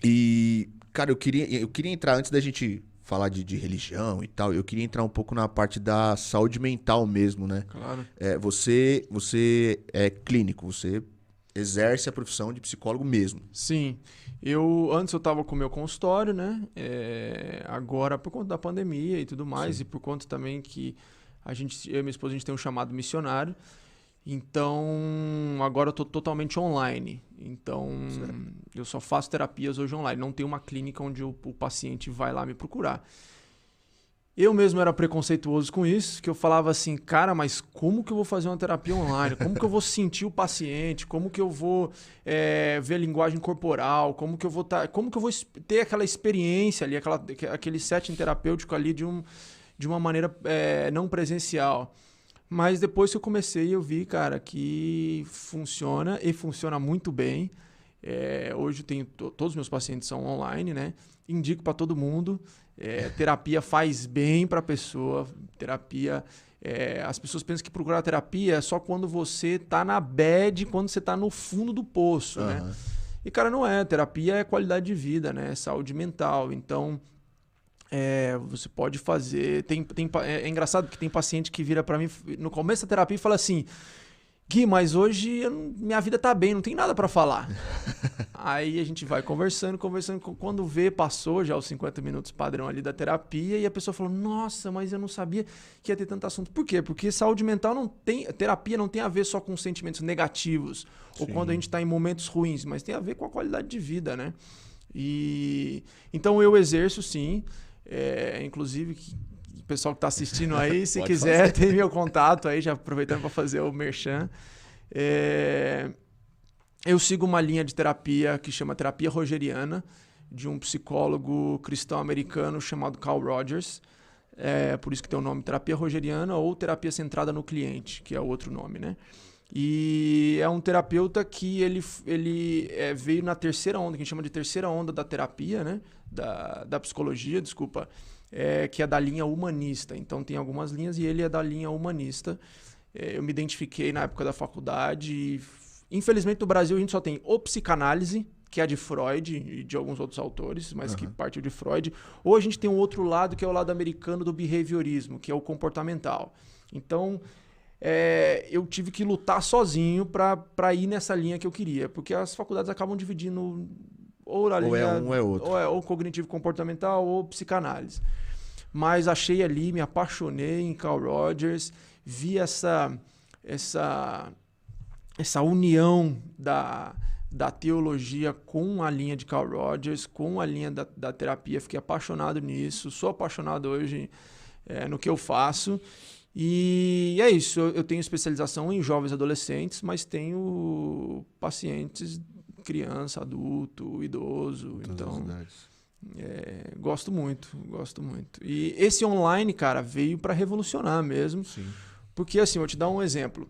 E, cara, eu queria entrar, antes da gente falar de religião e tal, eu queria entrar um pouco na parte da saúde mental mesmo, né? Claro. Você é clínico, você exerce a profissão de psicólogo mesmo. Sim. Antes eu tava com o meu consultório, né? Agora, por conta da pandemia e tudo mais, Sim. e por conta também que eu e minha esposa, a gente tem um chamado missionário. Então, agora eu tô totalmente online. Então, Certo. eu só faço terapias hoje online. Não tem uma clínica onde o paciente vai lá me procurar. Eu mesmo era preconceituoso com isso, que eu falava assim, cara, mas como que eu vou fazer uma terapia online? Como que eu vou sentir o paciente? Como que eu vou ver a linguagem corporal? Como que eu vou ter aquela experiência ali, aquele setting terapêutico ali de uma maneira não presencial? Mas depois que eu comecei, eu vi, cara, que funciona e funciona muito bem. Hoje eu tenho todos os meus pacientes são online, né? Indico para todo mundo. Terapia faz bem para a pessoa. Terapia. As pessoas pensam que procurar terapia é só quando você tá na bad, quando você tá no fundo do poço, né? Aham. E, cara, não é. Terapia é qualidade de vida, né? É saúde mental. Então, você pode fazer. É engraçado porque tem paciente que vira para mim no começo da terapia e fala assim: Gui, mas hoje minha vida tá bem, não tem nada para falar. Aí a gente vai conversando. Quando vê, passou já os 50 minutos padrão ali da terapia e a pessoa falou: Nossa, mas eu não sabia que ia ter tanto assunto. Por quê? Porque saúde mental não tem. Terapia não tem a ver só com sentimentos negativos ou quando a Sim. gente tá em momentos ruins, mas tem a ver com a qualidade de vida, né? Então eu exerço sim. Inclusive, o pessoal que está assistindo aí, se Pode quiser, fazer. tem meu contato aí, já aproveitando para fazer o merchan. Eu sigo uma linha de terapia que chama terapia rogeriana, de um psicólogo cristão americano chamado Carl Rogers. Por isso que tem o nome terapia rogeriana ou terapia centrada no cliente, que é o outro nome, né? E é um terapeuta que ele veio na terceira onda, que a gente chama de terceira onda da terapia, né? Da psicologia, desculpa, que é da linha humanista. Então tem algumas linhas e ele é da linha humanista. Eu me identifiquei na época da faculdade e, infelizmente, no Brasil a gente só tem ou psicanálise, que é a de Freud e de alguns outros autores, mas que Aham. partiu de Freud, ou a gente tem um outro lado, que é o lado americano do behaviorismo, que é o comportamental. Então, eu tive que lutar sozinho para ir nessa linha que eu queria, porque as faculdades acabam dividindo ou na Ou é linha um ou é outro. ou cognitivo comportamental ou psicanálise. Mas achei ali, me apaixonei em Carl Rogers, vi essa união da teologia com a linha de Carl Rogers, com a linha da terapia. Fiquei apaixonado nisso, sou apaixonado hoje no que eu faço. E é isso, eu tenho especialização em jovens e adolescentes, mas tenho pacientes, criança, adulto, idoso, Todas as então idades. gosto muito, gosto muito. E esse online, cara, veio para revolucionar mesmo, Sim. porque assim, vou te dar um exemplo.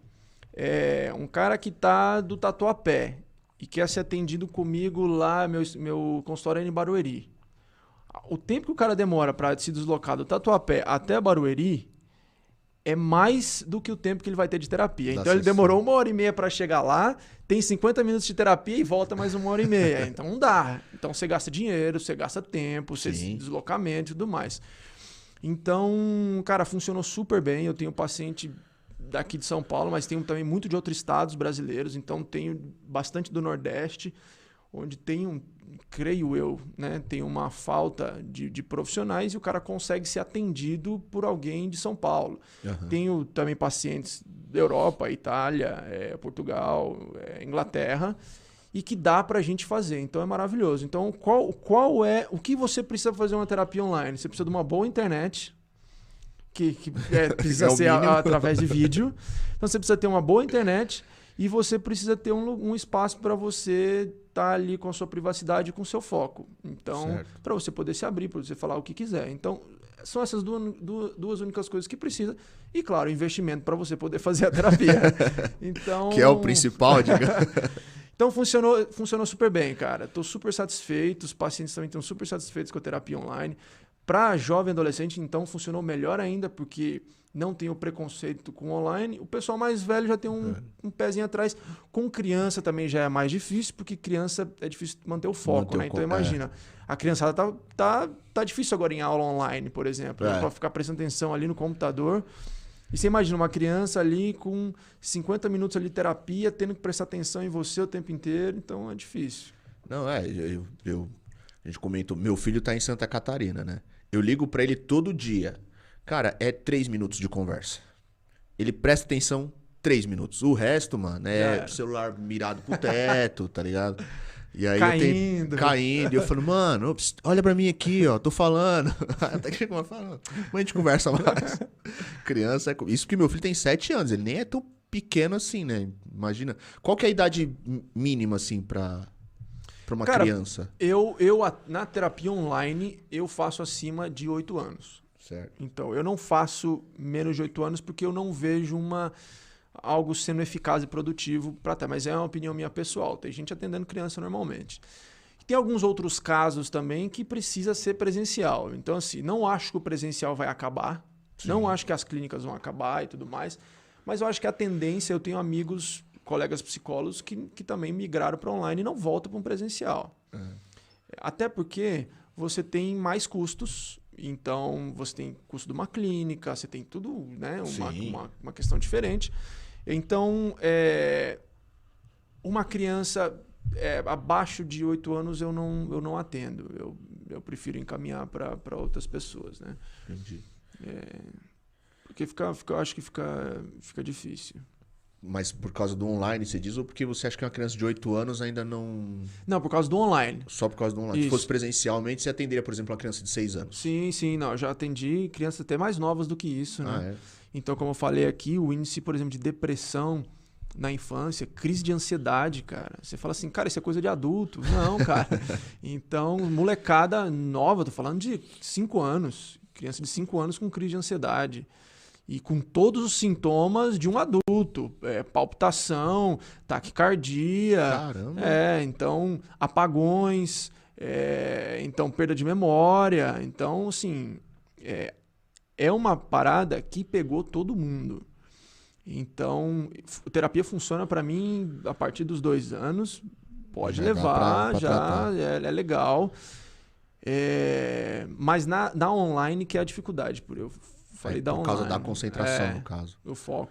Um cara que tá do Tatuapé e quer ser atendido comigo lá, meu consultório é em Barueri. O tempo que o cara demora para se deslocar do Tatuapé até Barueri é mais do que o tempo que ele vai ter de terapia. Da Então ele sessão. demorou 1h30 para chegar lá, tem 50 minutos de terapia e volta mais 1h30. Então não dá. Então você gasta dinheiro, você gasta tempo, você Sim. deslocamento e tudo mais. Então, cara, funcionou super bem. Eu tenho paciente daqui de São Paulo, mas tenho também muito de outros estados brasileiros. Então tenho bastante do Nordeste, onde creio eu, né, tem uma falta de profissionais e o cara consegue ser atendido por alguém de São Paulo. Aham. Tenho também pacientes da Europa, Itália, Portugal, Inglaterra, e que dá pra gente fazer. Então é maravilhoso. Então o que você precisa pra fazer uma terapia online? Você precisa de uma boa internet, que precisa É o ser mínimo. através de vídeo. Então você precisa ter uma boa internet e você precisa ter um espaço para você estar ali com a sua privacidade e com o seu foco. Então, para você poder se abrir, para você falar o que quiser. Então, são essas duas únicas coisas que precisa. E, claro, investimento para você poder fazer a terapia. Então, Que é o principal, digamos. Então funcionou super bem, cara. Estou super satisfeito, os pacientes também estão super satisfeitos com a terapia online. Para jovem e adolescente, então, funcionou melhor ainda, porque não tem o preconceito com online. O pessoal mais velho já tem um pezinho atrás. Com criança também já é mais difícil, porque criança é difícil manter o foco, né? Então imagina, a criançada tá difícil agora em aula online, por exemplo, para ficar prestando atenção ali no computador. E você imagina uma criança ali com 50 minutos ali de terapia, tendo que prestar atenção em você o tempo inteiro, então é difícil. Não, a gente comentou, meu filho tá em Santa Catarina, né? Eu ligo pra ele todo dia. Cara, é 3 minutos de conversa. Ele presta atenção 3 minutos. O resto, mano, é celular mirado pro teto, tá ligado? E aí caindo. E eu falo, mano, olha pra mim aqui, ó, tô falando. Até que chega uma fala, mas a gente conversa mais. Criança, isso porque meu filho tem 7 anos, ele nem é tão pequeno assim, né? Imagina. Qual que é a idade mínima, assim, pra uma criança? Eu, na terapia online, eu faço acima de 8 anos. Certo. Então, eu não faço menos de 8 anos porque eu não vejo algo sendo eficaz e produtivo para até, mas é uma opinião minha pessoal. Tem gente atendendo criança normalmente. Tem alguns outros casos também que precisa ser presencial. Então, assim, não acho que o presencial vai acabar. Sim. Não acho que as clínicas vão acabar e tudo mais. Mas eu acho que a tendência, eu tenho amigos, colegas psicólogos que também migraram para online e não voltam para um presencial. Até porque você tem mais custos. Então, você tem custo de uma clínica, você tem tudo, né? Uma questão diferente. Então, uma criança abaixo de 8 anos eu não atendo. Eu prefiro encaminhar para outras pessoas, né? Entendi. Porque eu acho que fica difícil. Mas por causa do online, você diz, ou porque você acha que uma criança de 8 anos ainda não... Não, por causa do online. Só por causa do online. Isso. Se fosse presencialmente, você atenderia, por exemplo, uma criança de 6 anos. Sim. Não, eu já atendi crianças até mais novas do que isso, né? Então, como eu falei aqui, o índice, por exemplo, de depressão na infância, crise de ansiedade, cara. Você fala assim, cara, isso é coisa de adulto. Não, cara. Então, molecada nova, tô falando de 5 anos. Criança de 5 anos com crise de ansiedade. E com todos os sintomas de um adulto. Palpitação, taquicardia. Caramba. Então, apagões, então perda de memória. Então, assim, é uma parada que pegou todo mundo. Então, a terapia funciona para mim a partir dos 2 anos. Pode já levar, já é legal. Mas na online que é a dificuldade, por eu falei da online. Por causa da concentração, no caso. O foco.